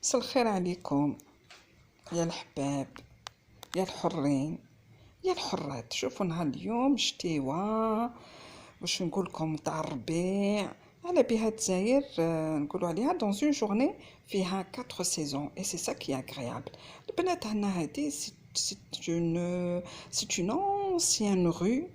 مساء الخير عليكم يا الحباب، يا الحرين، يا الحرات. شوفوا نهار اليوم شتيوا، باش نقولكم تاع الربيع. على بها الجزائر نقولوا عليها دون اون جورني فيها 4 سيزون اي سي سا كي اغريابل. البنات هنا هادي سي اون اونسيان رو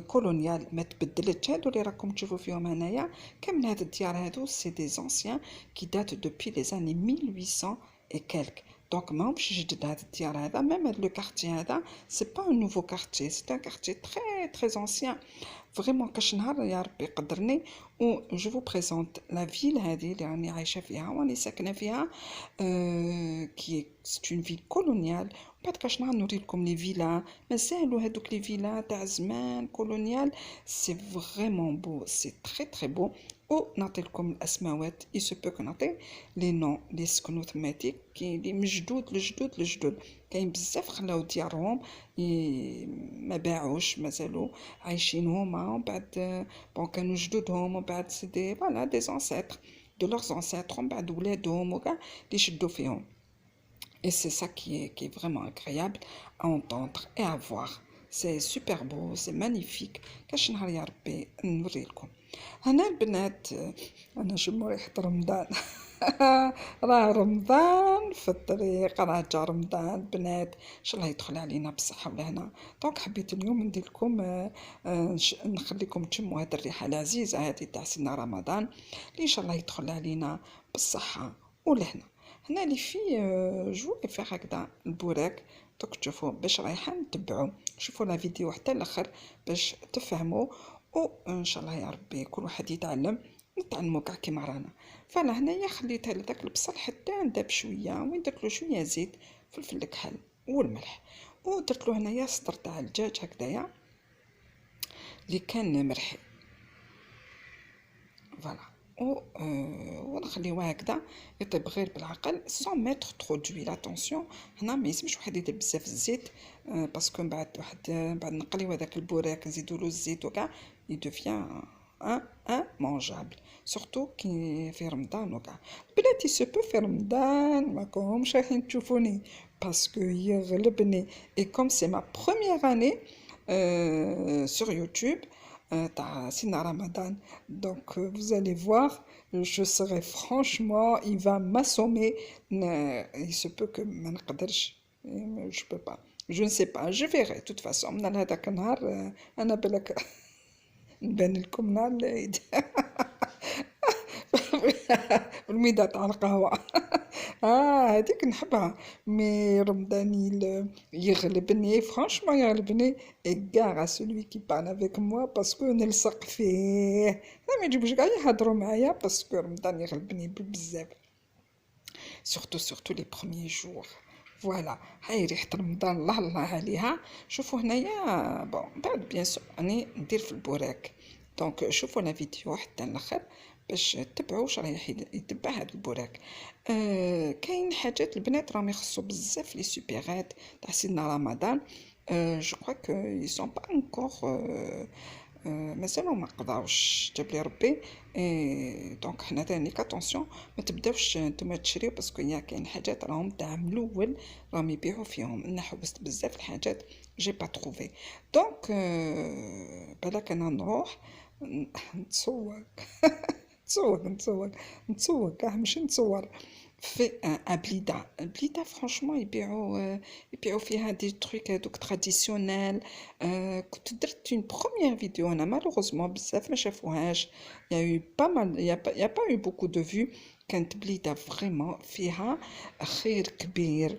كولونيال، ما تبدلتش. هادو اللي راكم تشوفوا فيهم هنايا كامل هاد الديار هادو سي دي زونسيان كي دات دوبي لي زاني 1800 et quelques. Donc ماهمش جدد هاد الديار هذا. ميم هاد لو كارتي هذا سي با ان نوفو كارتي، سي ان كارتي تري انسيان فريمون. كاش نهار يا ربي قدرني و جو فو بريزونت لا فيل هذه اللي راني عايشه فيها وراني ساكنه فيها، كي سي اون فيل كولونيال. بعد كاش نهار نوري لكم لي فيلا، مازالوا هذوك لي فيلا تاع زمان كولونيال. سي فريمون بو، سي تري بو. و نعطي لكم الاسماوات، اي سو بو نعطي لي نون لي سكنوا تماتيك كي لي من جدود لجدود. كاين بزاف خلاو ديارهم ما باعوش، مازالوا عايشين هما. ومن بعد بون كانوا جدودهم، ومن بعد سي دي فوالا دي زانسيتر دو لوغ زانسيتر، ومن بعد ولادهم وكاع اللي شدوا فيهم. Et c'est ça qui est vraiment agréable à entendre et à voir. C'est super beau, c'est magnifique. كاش نهار يا ربي نوري لكم هنا البنات. انا شمو ريحة رمضان. راه رمضان في الطريق، راه جا رمضان البنات، ان شاء الله يدخل علينا بالصحة والهنا. دونك حبيت اليوم ندير لكم نخليكم تشموا هاد الريحة العزيزة هادي تاع سيدنا رمضان اللي ان شاء الله يدخل علينا بالصحة والهنا. هنا لي في جو فيغ هكذا البوراك. دوك تشوفوا باش رايحه نتبعوا، شوفوا لا فيديو حتى الاخر باش تفهموا، وان شاء الله يا ربي كل واحد يتعلم، نتعلموا كاع كيما رانا. فانا هنايا خليتها لذاك البصل حتى نداب شويه، وين درت له شويه زيت، فلفل الكحل والملح، ودرت له هنايا صدر تاع الدجاج هكذايا اللي كان مرحي. فوالا ونخليوه هكذا يطيب غير بالعقل سون ميتر ترو دويل. اتونسيون هنا ما يسمش واحد يدير بزاف الزيت، باسكو من بعد بعد نقليو هذاك البوراك نزيدولو الزيت وكاع يدوفيان ان مونجابل، سورتو كي في رمضان وكاع. بلاتي سو بو في رمضان ماكمش رايحين تشوفوني باسكو يغلبني، اي كوم سي ما بروميير اني sur YouTube تاع سيدنا رمضان. Donc vous allez voir, je serai franchement, il va m'assommer. Il se peut que ما نقدرش، je peux pas, je ne sais pas, je verrai. De toute façon من هذاك النهار انا بالك نبان لكم نهار العيد. بالميدة تاع القهوة. هذيك نحبها. مي رمضان يغلبني فرانشمون، يغلبني كاع سولوي كي بارل افيك موا باسكو نلصق فيه. لا ما يجيبوش كاع يهضروا معايا باسكو رمضان يغلبني بزاف، سورتو لي بروميي جور. فوالا هاي ريحة رمضان الله الله عليها. شوفوا هنايا بون بعد بيان سور راني ندير في البوراك. دونك شوفوا لا فيديو حتى الاخر باش تتبعوا واش رايح يتبع هاد البوراك. كاين حاجات البنات راهم يخصو بزاف لي سوبيغات تاع سيدنا رمضان. جو كخوا كو ils sont pas encore مازالو ما قضاوش جاب لي ربي. دونك حنا تاني كاتونسيون ما تبداوش نتوما تشريو، باسكو كاين حاجات راهم تاع من الاول راهم يبيعوا فيهم. انا حوست بزاف الحاجات جي با تروفي. دونك بالك انا نروح نتسوق. نتسوق كاع ماشي نتصور في بليده فرانشمون يبيعوا فيها دي تروك هذوك تراديسيونيل. كنت درت اون بروميير فيديو انا مالوغوزمون بزاف ما شافوهاش، يا يو با مال يا با يو بوكو دو فيو. كانت بليده فريمون فيها خير كبير،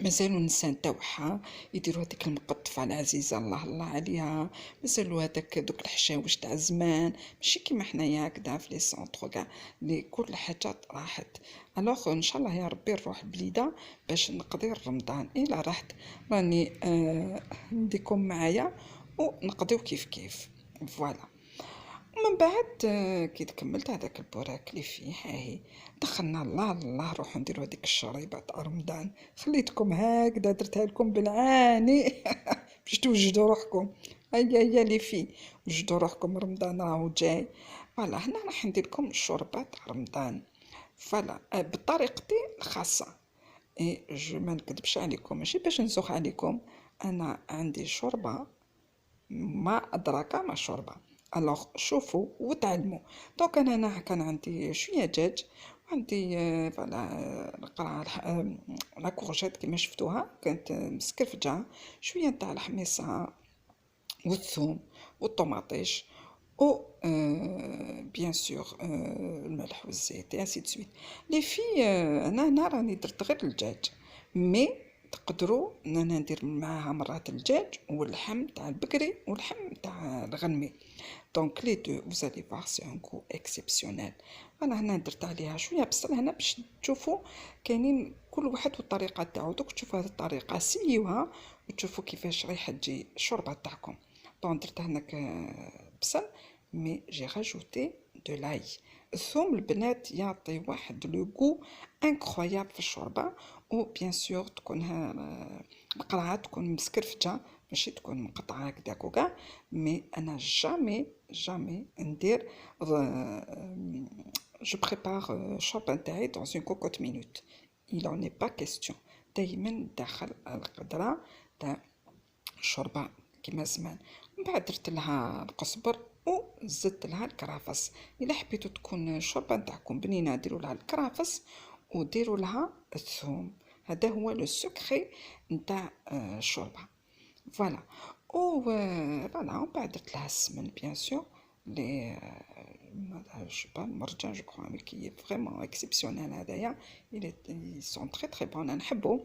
مازالوا النساء تاوعها يديروا هذيك المقطفه العزيزه الله الله عليها. مازالوا هذاك دوك الحشاوش تاع زمان، ماشي كيما حنايا هكذا في لي سونطر كاع لي كل الحاجات راحت. الوغ ان شاء الله يا ربي نروح بليده باش نقضي رمضان. الا رحت راني نديكم معايا ونقضيو كيف فوالا. ومن بعد كي كملت هذاك البوراك اللي فيه هاهي دخلنا الله الله روحوا نديروا هذيك الشريبه تاع رمضان. خليتكم هكذا درتها لكم بالعاني باش توجدوا روحكم. هيا اللي فيه وجدوا روحكم رمضان راهو جاي. فوالا هنا راح ندير لكم الشوربه تاع رمضان. فوالا بطريقتي الخاصه. اي جو ما نكذبش عليكم، ماشي باش نسوخ عليكم، انا عندي شوربه ما أدراك ما شوربة. الوغ شوفوا وتعلموا. دونك انا هنا كان عندي شويه دجاج، وعندي فوالا القرعه لا كورجيت كيما شفتوها كانت مسكرفجه، شويه نتاع الحميصه والثوم والطوماطيش و بيان سور الملح والزيت اي انسي دو سويت. لي في انا هنا راني درت غير الدجاج، مي تقدروا ان انا ندير معاها مرات الدجاج واللحم تاع البقري واللحم تاع الغنمي. دونك لي دو فوزالي فوار سي ان غو اكسيبسيونيل. انا هنا درت عليها شويه بصل هنا باش تشوفوا، كاينين كل واحد والطريقه تاعو. دوك تشوفوا هذه الطريقه سيوها وتشوفوا كيفاش رايحه تجي الشوربه تاعكم. دونك درت هناك بصل، مي جي راجوتي دو لاي. الثوم البنات يعطي واحد لو غو انكرويابل في الشوربه. و بيان سور تكون القرعه تكون مسكرفجه، ماشي تكون مقطعه هكداك وكاع. مي انا جامي ندير جو بريبار الشوربه نتاعي دون اون كوكوت مينوت. il en est pas question. دايما ندخل القدره تاع الشوربه كيما زمان. من بعد درت لها القزبر وزدت لها الكرافس. الا حبيتو تكون الشوربه نتاعكم بنينه ديروا لها الكرافس وديروا لها الثوم. هذا هو لو سكري نتاع الشوربه. فوالا و فوالا ومن بعد درت لها السمن بيان سور لي جو با المرجان جو كرو مي كي فريمون اكسيبسيونيل. هذايا ils sont très très bons انا نحبو،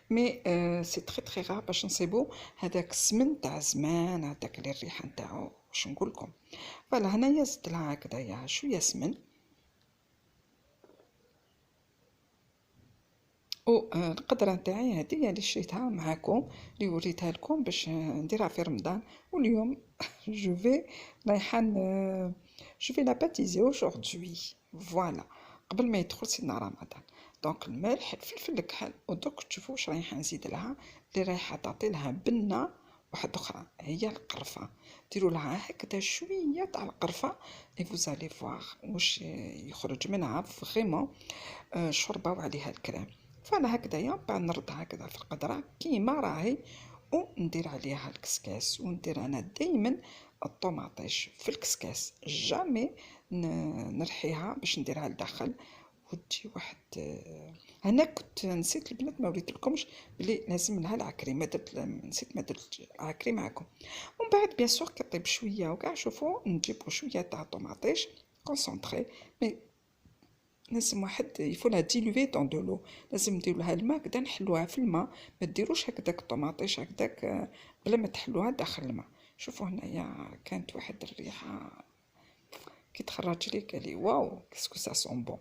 مي سي تري تري رار باش نصيبو هذاك السمن تاع زمان، هذاك اللي الريحه نتاعو واش نقول لكم. فوالا هنايا زدت لها هكذايا شويه سمن. و القدره نتاعي هذه اللي شريتها معاكم، اللي وريتها لكم باش نديرها في رمضان. واليوم جو في رايحه جو في لا باتيزي اaujourd'hui. فوالا قبل ما يدخل سيدنا رمضان. دونك الملح الفلفل الكحل. ودوك تشوفوا واش رايحه نزيد لها، اللي رايحه تعطي لها بنه واحده اخرى هي القرفه. ديروا لها هكذا شويه تاع القرفه اي فوزالي فواغ واش يخرج منها فريمون شوربه وعليها الكريم. فانا هكذايا بعد نردها هكذا في القدره كيما راهي، وندير عليها الكسكاس. وندير انا دائما الطوماطيش في الكسكاس، جامي نرحيها باش نديرها لداخل وتجي واحد. هنا كنت نسيت البنات ما وريت لكمش بلي لازم لها العكري، ما درت نسيت ما درت العكري معكم. ومن بعد بيان سور كطيب شويه وكاع شوفوا نجيبوا شويه تاع طوماطيش كونسونطري. مي لازم واحد يفو لا ديلوي دون دو لو، لازم نديرو لها الماء كدا نحلوها في الماء، ما ديروش هكداك الطوماطيش هكداك بلا ما تحلوها داخل الماء. شوفوا هنايا كانت واحد الريحه كي تخرج لي قالي واو كاسكو سا سون بون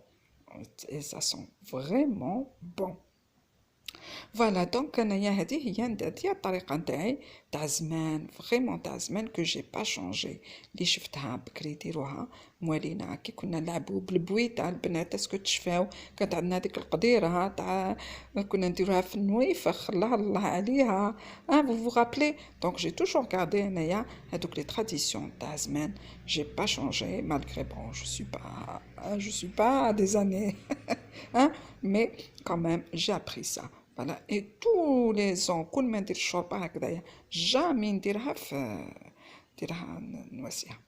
اي سا سون فريمون بون. فوالا دونك انايا هذه هي الطريقه نتاعي تاع زمان، فريمون تاع زمان كو جي با شونجي. اللي شفتها بكري يديروها موالينا كي كنا نلعبوا بالبويته البنات اسكو تشفاو. كانت عندنا ديك القديره تاع كنا نديروها في النويفخ، الله عليها فو رابلي. دونك جي توجور غاردي انايا هذوك لي تراديسيون تاع زمان. جي با شونجي مالغري بون جو سوي با دي اني مي quand même j'ai appris ça. Voilà, et tous les ans كل ما ندير الشوربه هكذايا جامي نديرها نواسيها.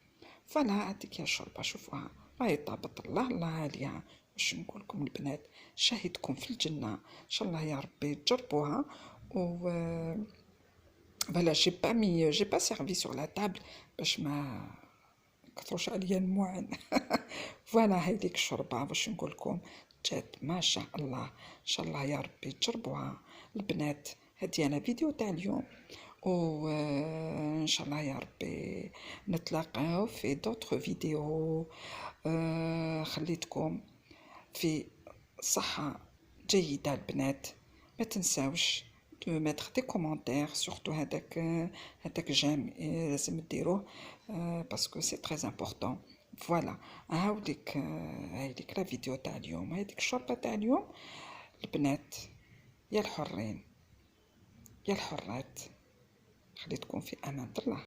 فوالا هذيك هي الشوربه شوفوها راهي طابت الله عليها. واش نقول لكم البنات شاهدكم في الجنه ان شاء الله يا ربي تجربوها. و فوالا جي با سيرفي سور لا تابل باش ما كثروش عليا المعن. فوالا هذيك الشوربه واش نقول لكم جات ما شاء الله. ان شاء الله يا ربي تجربوها البنات. هادي انا فيديو تاع اليوم، وان شاء الله يا ربي نتلاقاو في دوطخ فيديو. خليتكم في صحة جيدة البنات. ما تنساوش دو ميتر دي كومونتير سورتو هداك جيم لازم ديروه باسكو سي تري امبورطون. فوالا هاوليك هايديك لا فيديو تاع اليوم، هايديك الشوربه تاع اليوم البنات. يا الحرين يا الحرات، خليتكم في امان الله.